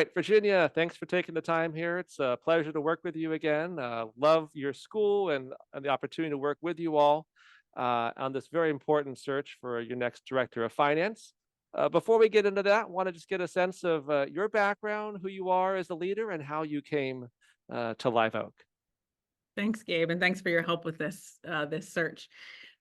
right, Virginia, thanks for taking the time here. It's a pleasure to work with you again. Love your school and the opportunity to work with you all on this very important search for your next director of finance. Before we get into that, want to just get a sense of your background, who you are as a leader, and how you came to Live Oak. Thanks, Gabe, and thanks for your help with this search.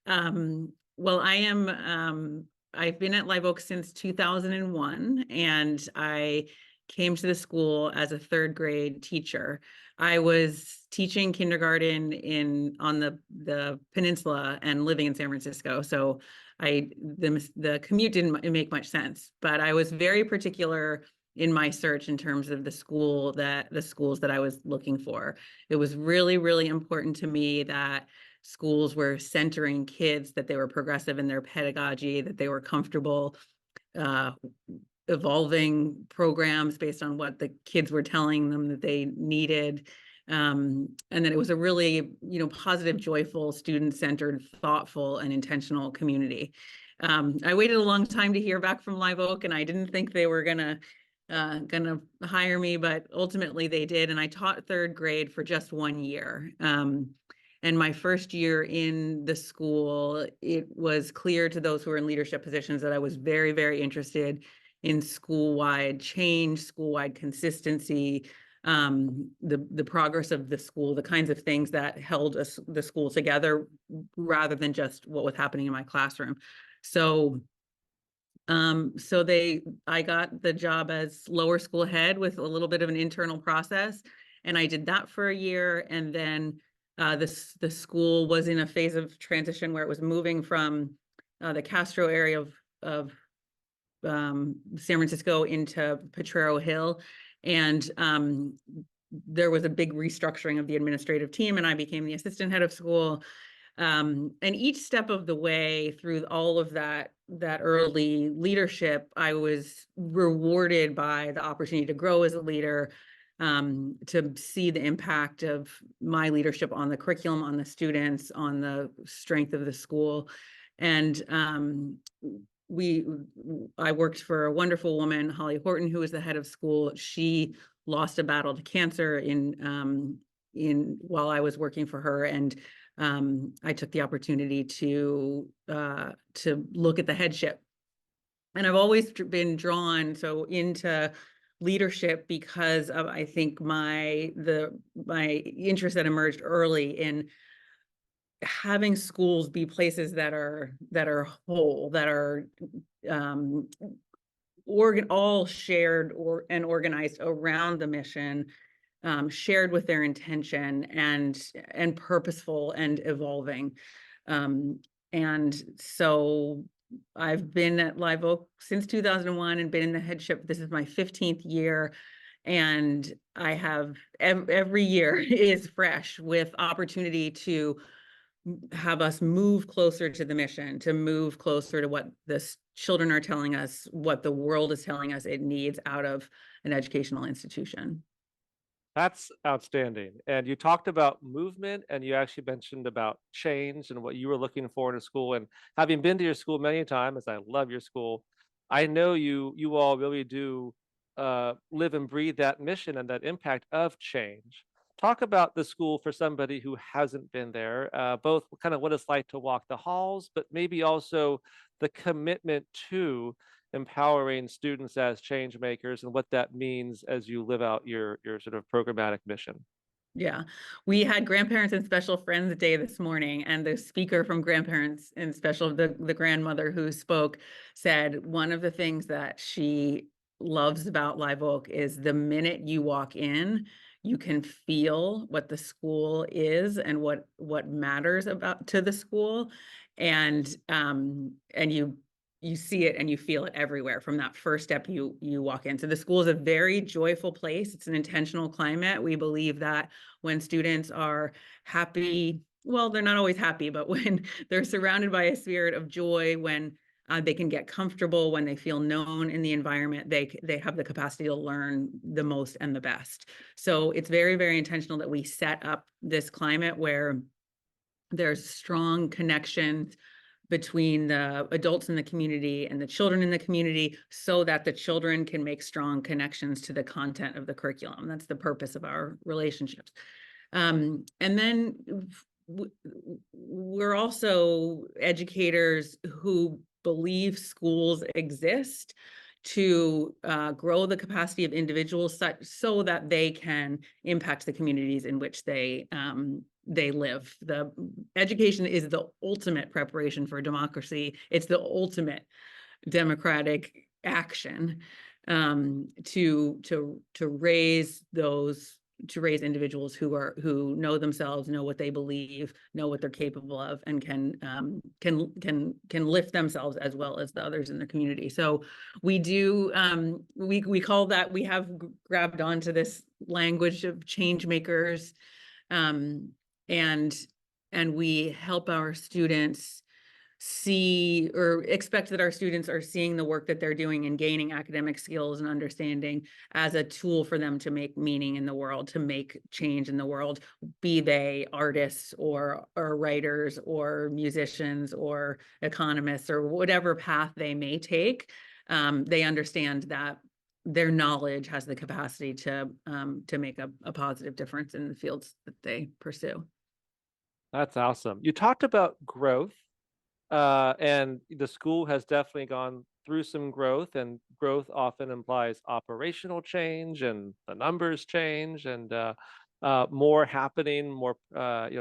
Well, I've been at Live Oak since 2001, and I came to the school as a third grade teacher. I was teaching kindergarten on the peninsula and living in San Francisco, so the commute didn't make much sense. But I was very particular in my search in terms of the schools that I was looking for. It was really, really important to me that schools were centering kids, that they were progressive in their pedagogy, that they were comfortable evolving programs based on what the kids were telling them that they needed. And that it was a really, positive, joyful, student-centered, thoughtful, and intentional community. I waited a long time to hear back from Live Oak, and I didn't think they were gonna hire me, but ultimately they did. And I taught third grade for just 1 year. And my first year in the school, it was clear to those who were in leadership positions that I was very, very interested in school-wide change, school-wide consistency, the progress of the school, the kinds of things that held the school together rather than just what was happening in my classroom. I got the job as lower school head with a little bit of an internal process, and I did that for a year. And then the school was in a phase of transition where it was moving from the Castro area of San Francisco into Potrero Hill, and there was a big restructuring of the administrative team, and I became the assistant head of school. And each step of the way through all of that early leadership, I was rewarded by the opportunity to grow as a leader, to see the impact of my leadership on the curriculum, on the students, on the strength of the school. And I worked for a wonderful woman, Holly Horton, who was the head of school. She lost a battle to cancer while I was working for her, and I took the opportunity to look at the headship. And I've always been drawn into leadership because of, I think, my interest that emerged early in having schools be places that are whole, that are all shared and organized around the mission, shared with their intention, and purposeful and evolving. And so I've been at Live Oak since 2001 and been in the headship. This is my 15th year. And I have every year is fresh with opportunity to have us move closer to the mission, to move closer to what the children are telling us, what the world is telling us it needs out of an educational institution. That's outstanding. And you talked about movement, and you actually mentioned about change and what you were looking for in a school. And having been to your school many times, as I love your school, I know you all really do live and breathe that mission and that impact of change. Talk about the school for somebody who hasn't been there, both kind of what it's like to walk the halls, but maybe also the commitment to empowering students as change makers and what that means as you live out your sort of programmatic mission. Yeah, we had Grandparents and Special Friends Day this morning, and the speaker from Grandparents and Special, the grandmother who spoke, said one of the things that she loves about Live Oak is the minute you walk in, you can feel what the school is and what matters about to the school, and you see it and you feel it everywhere from that first step you walk in. So the school is a very joyful place. It's an intentional climate. We believe that when students are happy, well, they're not always happy, but when they're surrounded by a spirit of joy, when they can get comfortable, when they feel known in the environment, they have the capacity to learn the most and the best. So it's very, very intentional that we set up this climate where there's strong connections between the adults in the community and the children in the community, so that the children can make strong connections to the content of the curriculum. That's the purpose of our relationships. And then we're also educators who believe schools exist to grow the capacity of individuals so that they can impact the communities in which they live. The education is the ultimate preparation for democracy. It's the ultimate democratic action to raise individuals who know themselves, know what they believe, know what they're capable of, and can lift themselves as well as the others in the community. So we do we call that, we have grabbed onto this language of change makers, and we help our students see or expect that our students are seeing the work that they're doing and gaining academic skills and understanding as a tool for them to make meaning in the world, to make change in the world, be they artists or writers or musicians or economists or whatever path they may take. They understand that their knowledge has the capacity to make a positive difference in the fields that they pursue. That's awesome. You talked about growth. And the school has definitely gone through some growth, and growth often implies operational change, and the numbers change, and more happening, more,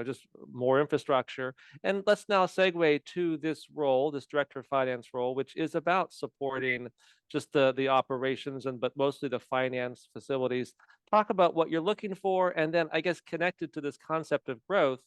just more infrastructure. And let's now segue to this role, this director of finance role, which is about supporting just the operations, but mostly the finance facilities. Talk about what you're looking for, and then I guess connected to this concept of growth,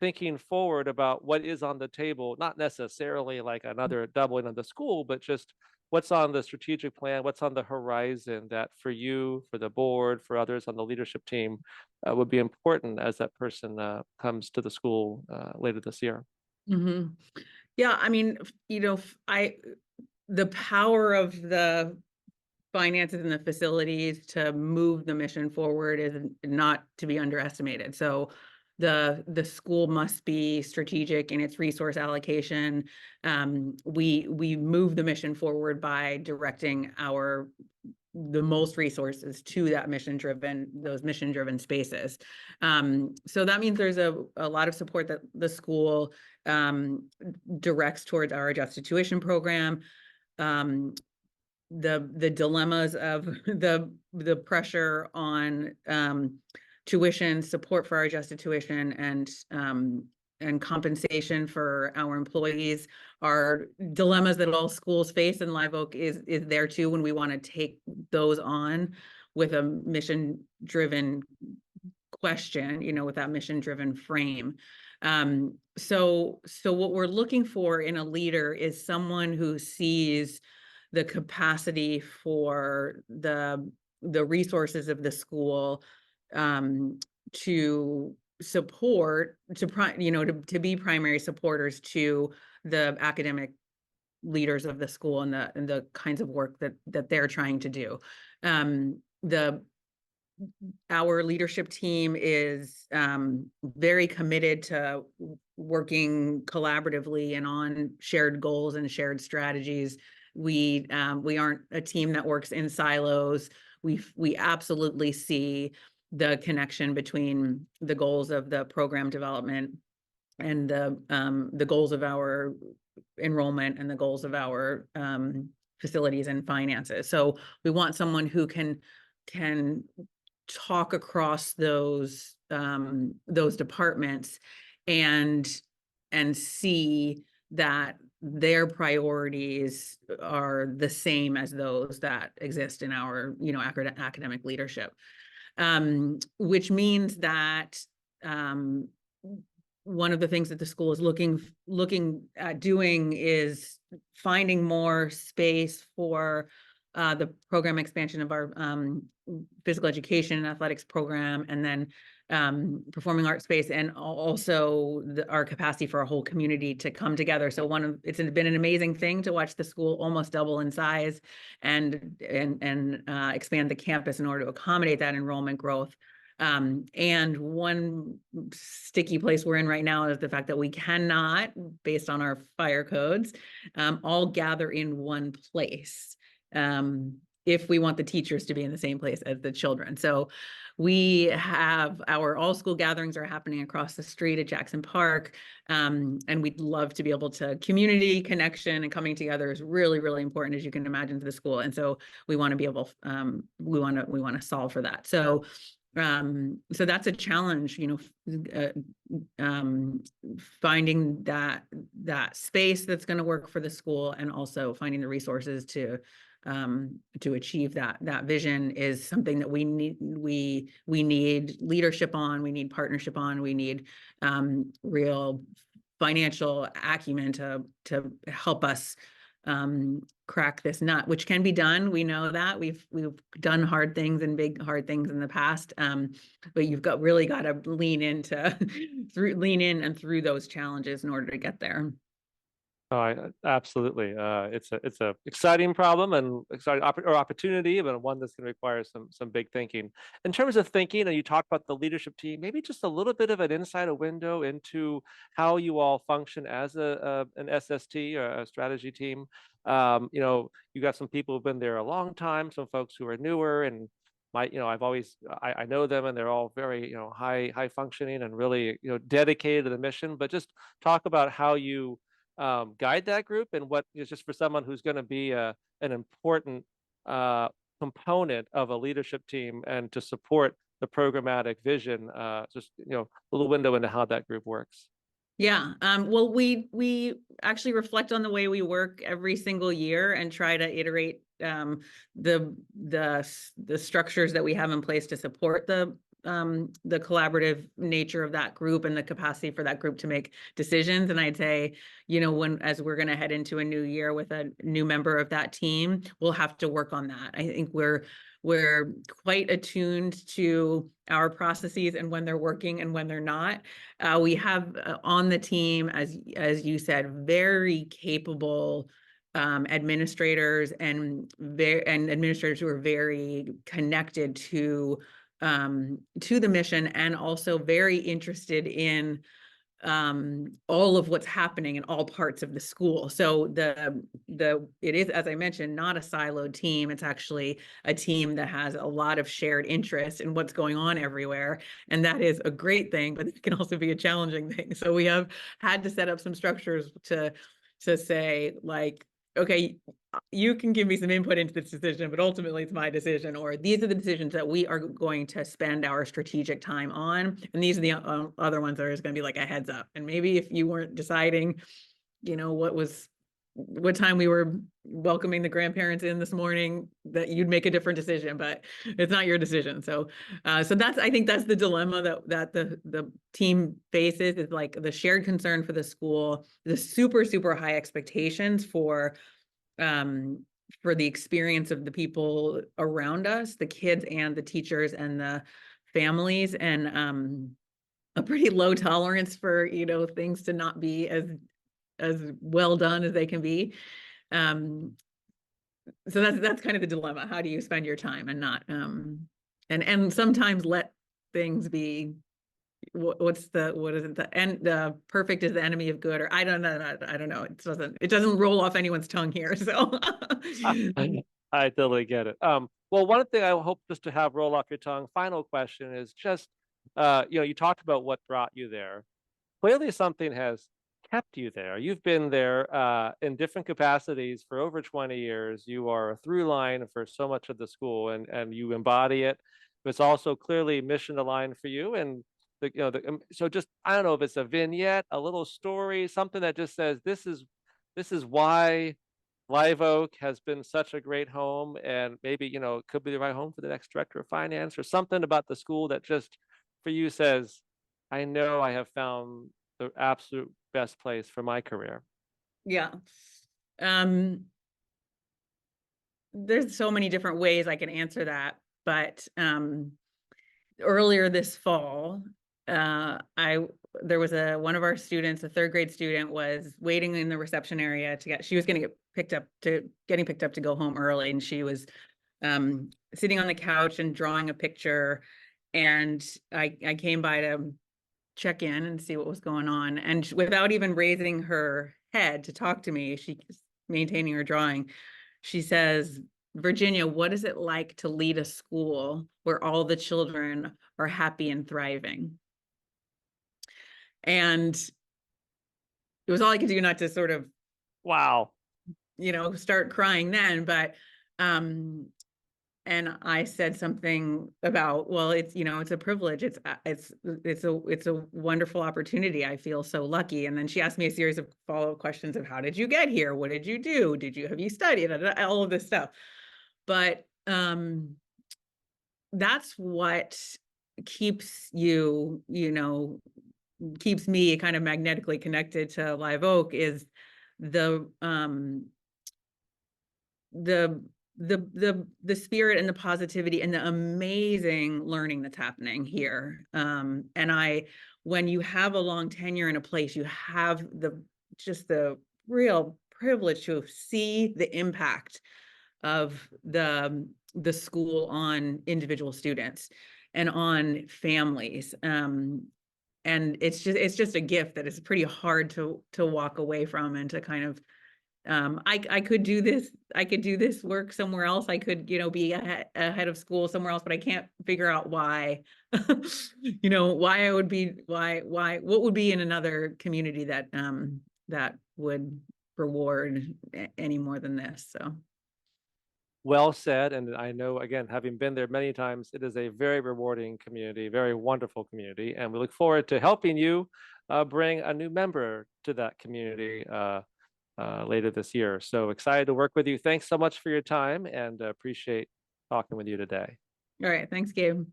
thinking forward about what is on the table, not necessarily like another doubling of the school, but just what's on the strategic plan, what's on the horizon that for you, for the board, for others on the leadership team would be important as that person comes to the school later this year. Mm-hmm. Yeah, I mean, the power of the finances and the facilities to move the mission forward is not to be underestimated. So the school must be strategic in its resource allocation. We move the mission forward by directing the most resources to those mission driven spaces. So that means there's a lot of support that the school directs towards our adjusted tuition program. The dilemmas of the pressure on tuition, support for our adjusted tuition, and compensation for our employees are dilemmas that all schools face, and Live Oak is there too when we want to take those on with a mission-driven question, with that mission-driven frame. So what we're looking for in a leader is someone who sees the capacity for the resources of the school to support, to be primary supporters to the academic leaders of the school and the kinds of work that they're trying to do. Our leadership team is very committed to working collaboratively and on shared goals and shared strategies. We aren't a team that works in silos. We absolutely see the connection between the goals of the program development and the goals of our enrollment and the goals of our facilities and finances. So we want someone who can talk across those departments and see that their priorities are the same as those that exist in our academic leadership, which means that one of the things that the school is looking at doing is finding more space for the program expansion of our physical education and athletics program, and then performing arts space, and also our capacity for a whole community to come together. So it's been an amazing thing to watch the school almost double in size and expand the campus in order to accommodate that enrollment growth. And one sticky place we're in right now is the fact that we cannot, based on our fire codes, all gather in one place. If we want the teachers to be in the same place as the children. So we have our all school gatherings are happening across the street at Jackson Park. And we'd love to be able to community connection and coming together is really, really important, as you can imagine, to the school. And so we want to be able, we want to solve for that. So that's a challenge, finding that space that's going to work for the school, and also finding the resources to achieve that vision is something that we need leadership on, we need partnership on, we need real financial acumen to help us crack this nut, which can be done. We know that we've done hard things and big hard things in the past, but you've really got to lean in and through those challenges in order to get there. Oh, absolutely. It's a exciting problem and exciting opportunity, but one that's going to require some big thinking. In terms of thinking, and you talked about the leadership team, maybe just a little bit of an insider window into how you all function as an SST or a strategy team. You got some people who've been there a long time, some folks who are newer, and I know them, and they're all very high functioning and really dedicated to the mission. But just talk about how you guide that group, and what is just for someone who's going to be an important component of a leadership team and to support the programmatic vision, just a little window into how that group works. Yeah. Well, we actually reflect on the way we work every single year and try to iterate the structures that we have in place to support the collaborative nature of that group and the capacity for that group to make decisions. And I'd say, as we're going to head into a new year with a new member of that team, we'll have to work on that. I think we're quite attuned to our processes and when they're working and when they're not. We have on the team, as you said, very capable administrators and administrators who are very connected to the mission, and also very interested in all of what's happening in all parts of the school. So it is, as I mentioned, not a siloed team. It's actually a team that has a lot of shared interest in what's going on everywhere. And that is a great thing, but it can also be a challenging thing. So we have had to set up some structures to say, like, okay, you can give me some input into this decision, but ultimately it's my decision, or these are the decisions that we are going to spend our strategic time on. And these are the other ones that are going to be like a heads up. And maybe if you weren't deciding, what time we were welcoming the grandparents in this morning, that you'd make a different decision, but it's not your decision. So I think that's the dilemma that the team faces, is like the shared concern for the school, the super, super high expectations for the experience of the people around us, the kids and the teachers and the families, and a pretty low tolerance for things to not be as well done as they can be. So that's kind of the dilemma. How do you spend your time and not and sometimes let things be, what is it, the perfect is the enemy of good, or I don't know, it doesn't roll off anyone's tongue here, so I totally get it. Well, one thing I hope just to have roll off your tongue, final question, is just you talked about what brought you there. Clearly something has kept you there. You've been there in different capacities for over 20 years. You are a through line for so much of the school, and you embody it. It's also clearly mission aligned for you, and so just, I don't know if it's a vignette, a little story, something that just says this is why Live Oak has been such a great home, and maybe it could be the right home for the next director of finance, or something about the school that just for you says, I know I have found the absolute best place for my career. Yeah. There's so many different ways I can answer that, but earlier this fall, there was one of our students, a third grade student, was waiting in the reception area she was going to getting picked up to go home early, and she was sitting on the couch and drawing a picture, And I came by to check in and see what was going on. And without even raising her head to talk to me, she's maintaining her drawing. She says, Virginia, what is it like to lead a school where all the children are happy and thriving? And it was all I could do not to sort of, Wow. start crying then. But and I said something about, well, it's a privilege. It's a wonderful opportunity. I feel so lucky. And then she asked me a series of follow-up questions of, how did you get here? What did you do? Have you studied? All of this stuff. But that's what keeps keeps me kind of magnetically connected to Live Oak, is the the spirit and the positivity and the amazing learning that's happening here. And when you have a long tenure in a place, you have the real privilege to see the impact of the school on individual students and on families. And it's just a gift that is pretty hard to walk away from, and to kind of I could do this work somewhere else. I could, be a head of school somewhere else, but I can't figure out why, why I would be, what would be in another community that would reward any more than this. So. Well said. And I know, again, having been there many times, it is a very rewarding community, very wonderful community. And we look forward to helping you bring a new member to that community later this year. So excited to work with you. Thanks so much for your time, and appreciate talking with you today. All right. Thanks, Gabe.